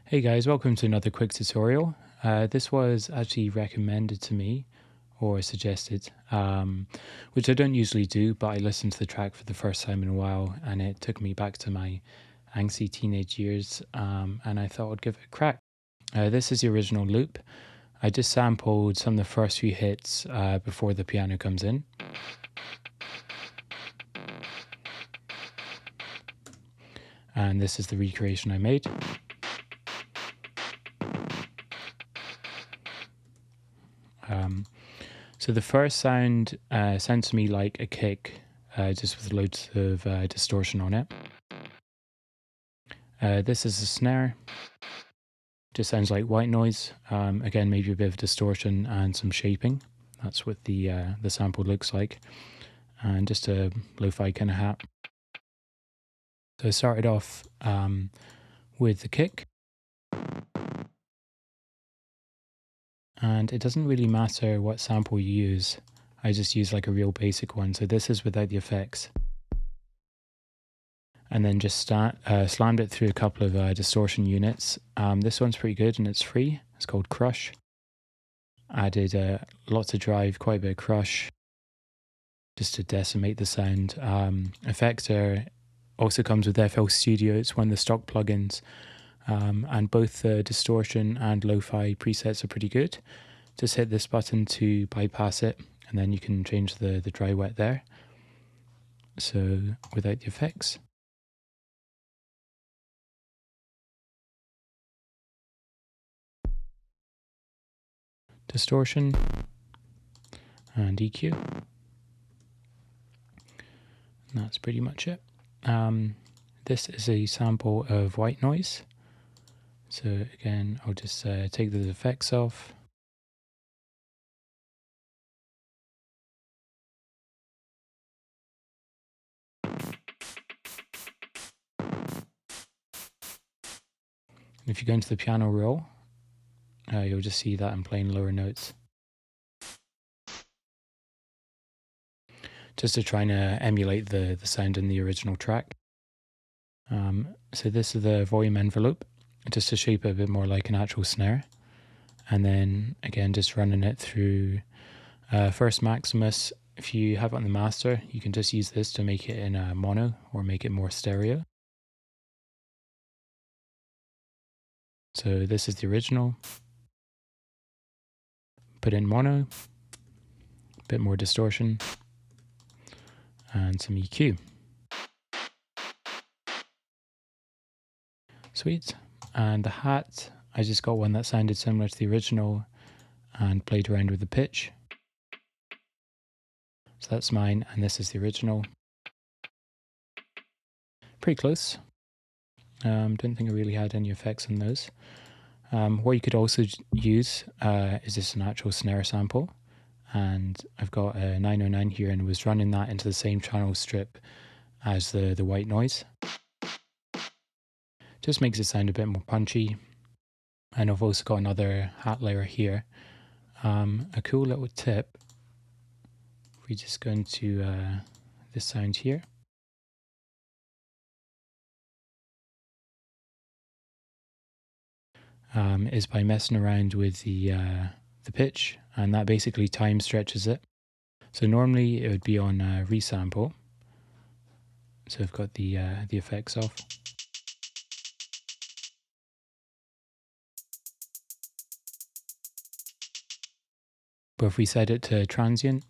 Hey guys, welcome to another quick tutorial. This was actually recommended to me or suggested, which I don't usually do, but I listened to the track for the first time in a while and it took me back to my angsty teenage years, and I thought I'd give it a crack. This is the original loop. I just sampled some of the first few hits before the piano comes in. And this is the recreation I made. So the first sound sounds to me like a kick, just with loads of distortion on it. This is a snare. Just sounds like white noise. Again, maybe a bit of distortion and some shaping. That's what the sample looks like. And just a lo-fi kind of hat. So I started off with the kick. And it doesn't really matter what sample you use. I just use like a real basic one. So this is without the effects. And then just slammed it through a couple of distortion units. This one's pretty good and it's free. It's called Crush. Added lots of drive, quite a bit of crush, just to decimate the sound. Effector also comes with FL Studio. It's one of the stock plugins. And both the distortion and lo-fi presets are pretty good. Just hit this button to bypass it, and then you can change the dry wet there. So without the effects. Distortion and EQ. And that's pretty much it. This is a sample of white noise. So again, I'll just take the effects off. If you go into the piano roll, you'll just see that I'm playing lower notes. Just to try and emulate the sound in the original track. So this is the volume envelope, just to shape it a bit more like an actual snare. And then again, just running it through first Maximus. If you have it on the master, you can just use this to make it in mono or make it more stereo. So this is the original. Put in mono, a bit more distortion, and some EQ. Sweet. And the hat, I just got one that sounded similar to the original and played around with the pitch. So that's mine, and this is the original. Pretty close. Don't think I really had any effects on those. What you could also use is just an actual snare sample. And I've got a 909 here and was running that into the same channel strip as the white noise. Just makes it sound a bit more punchy. And I've also got another hat layer here. A cool little tip. If we just go into this sound here. Is by messing around with the pitch, and that basically time stretches it. So normally it would be on resample. So I've got the effects off. But if we set it to transient,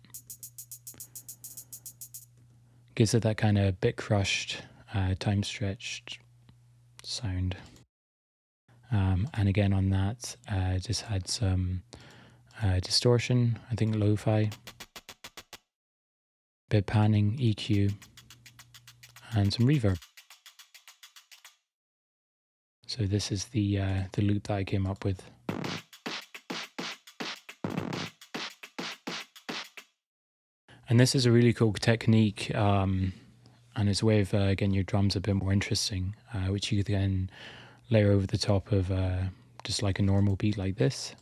gives it that kind of bit crushed, time stretched sound. And again on that, just had some distortion, I think lo-fi, bit panning, EQ, and some reverb. So this is the loop that I came up with. And this is a really cool technique, and it's a way of getting your drums a bit more interesting, which you can then layer over the top of just like a normal beat like this.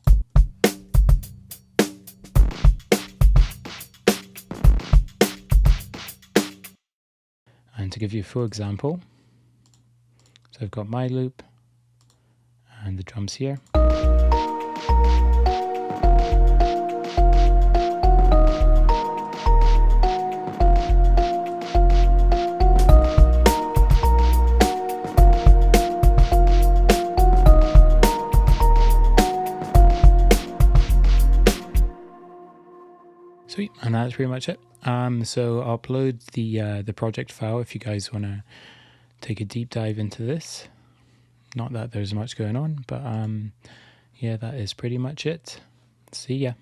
And to give you a full example, so I've got my loop, and and the drums here. Sweet, and that's pretty much it. So I'll upload the project file if you guys want to take a deep dive into this. Not that there's much going on, but yeah, that is pretty much it. See ya.